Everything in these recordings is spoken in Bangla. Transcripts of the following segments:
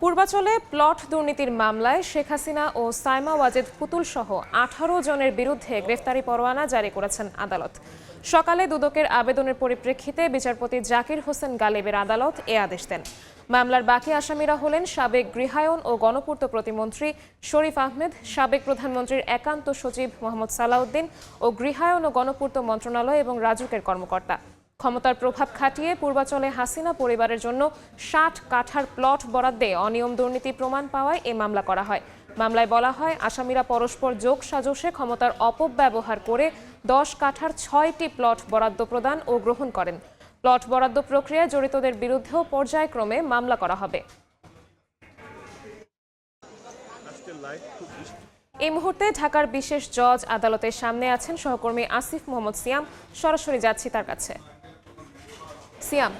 পূর্বাচলে প্লট দুর্নীতির মামলায় শেখ হাসিনা ও সাইমা ওয়াজেদ পুতুল সহ 18 জনের বিরুদ্ধে গ্রেফতারি পরোয়ানা জারি করেছেন আদালত। সকালে দুদকের আবেদনের পরিপ্রেক্ষিতে বিচারপতি জাকির হোসেন গালিবের আদালত এ আদেশ দেন। মামলার বাকি আসামিরা হলেন সাবেক গৃহায়ন ও গণপূর্ত প্রতিমন্ত্রী শরীফ আহমেদ, সাবেক প্রধানমন্ত্রীর একান্ত সচিব মোহাম্মদ সালাউদ্দিন ও গৃহায়ন ও গণপূর্ত মন্ত্রণালয় এবং রাজুকের কর্মকর্তা। ক্ষমতার প্রভাব খাটিয়ে পূর্বাচলে হাসিনা পরিবারের জন্য 60 কাঠার প্লট বরাদ্দে অনিয়ম দুর্নীতি প্রমাণ পাওয়ায় এ মামলা করা হয়। মামলায় বলা হয়, আসামিরা পরস্পর যোগ সাজশে ক্ষমতার অপব্যবহার করে 10 কাঠার 6টি প্লট বরাদ্দ প্রদান ও গ্রহণ করেন। প্লট বরাদ্দ প্রক্রিয়ায় জড়িতদের বিরুদ্ধেও পর্যায়ক্রমে মামলা করা হবে। এই মুহূর্তে ঢাকার বিশেষ জজ আদালতের সামনে আছেন সহকর্মী আসিফ মোহাম্মদ সিয়াম। সরাসরি যাচ্ছি তার কাছে। সিয়াম,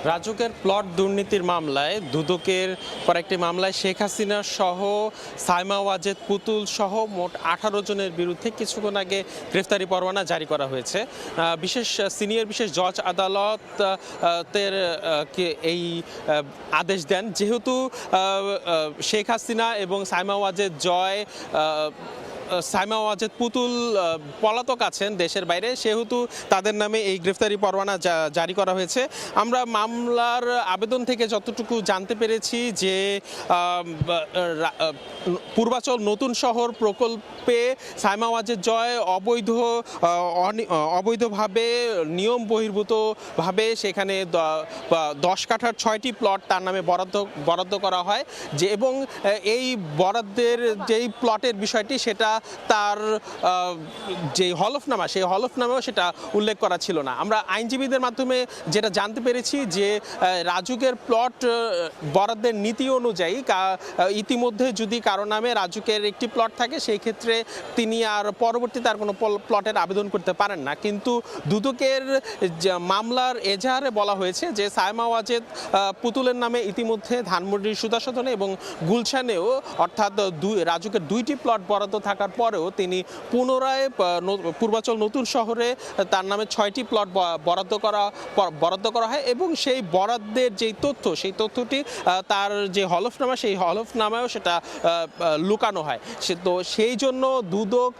রাজুকের প্লট দুর্নীতির মামলায় দুদকের কয়েকটি মামলায় শেখ হাসিনা সহ সাইমা ওয়াজেদ পুতুল সহ মোট 18 জনের বিরুদ্ধে কিছুক্ষণ আগে গ্রেফতারি পরোয়ানা জারি করা হয়েছে। সিনিয়র বিশেষ জজ আদালতের এই আদেশ দেন, যেহেতু শেখ হাসিনা এবং সাইমা ওয়াজেদ পুতুল পলাতক আছেন দেশের বাইরে, সেহেতু তাদের নামে এই গ্রেফতারি পরোয়ানা জারি করা হয়েছে। আমরা মামলার আবেদন থেকে যতটুকু জানতে পেরেছি যে পূর্বাচল নতুন শহর প্রকল্পে সাইমা ওয়াজেদ জয় অবৈধভাবে নিয়ম বহির্ভূতভাবে সেখানে 10 কাঠার 6টি প্লট তার নামে বরাদ্দ করা হয়, যে এবং এই বরাদ্দের যেই প্লটের বিষয়টি সেটা তার যে হলফনামা, সেই হলফনামাও সেটা উল্লেখ করা ছিল না। আমরা আইনজীবীদের মাধ্যমে যেটা জানতে পেরেছি যে রাজুকের প্লট বরাদ্দের নীতি অনুযায়ী ইতিমধ্যে যদি কারো নামে রাজুকের একটি প্লট থাকে, সেই ক্ষেত্রে তিনি আর পরবর্তীতে আর কোনো প্লটের আবেদন করতে পারেন না। কিন্তু দুদকের মামলার এজাহারে বলা হয়েছে যে সাইমা ওয়াজেদ পুতুলের নামে ইতিমধ্যে ধানমন্ডির সুধাসদনে এবং গুলশানেও অর্থাৎ রাজুকের 2টি প্লট বরাদ্দ থাকার পরেও তিনি পুনরায় পূর্বাচল নতুন শহরে তার নামে 6টি প্লট বরাদ্দ করা হয় এবং সেই বরাদ্দের যেই তথ্য, সেই তথ্যটি তার যে হলফনামা, সেই হলফনামায়ও সেটা লুকানো হয়। তো সেই জন্য দুদক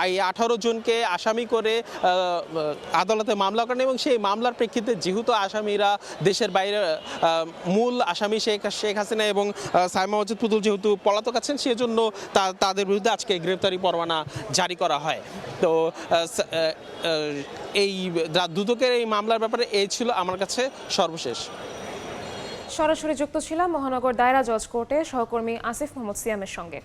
এই 18 জনকে আসামি করে আদালতে মামলা করেন এবং সেই মামলার প্রেক্ষিতে যেহেতু আসামিরা দেশের বাইরে, মূল আসামি শেখ হাসিনা এবং সাইমা ওয়াজেদ পুতুল যেহেতু পলাতক আছেন, সেজন্য তাদের বিরুদ্ধে আজকে গ্রেফতারি পরোয়ানা জারি করা হয়। তো এই দুদকের এই মামলার ব্যাপারে এই ছিল আমার কাছে সর্বশেষ। সরাসরি যুক্ত ছিলাম মহানগর দায়রা জজ কোর্টে সহকর্মী আসিফ মোহাম্মদ সিয়ামের সঙ্গে।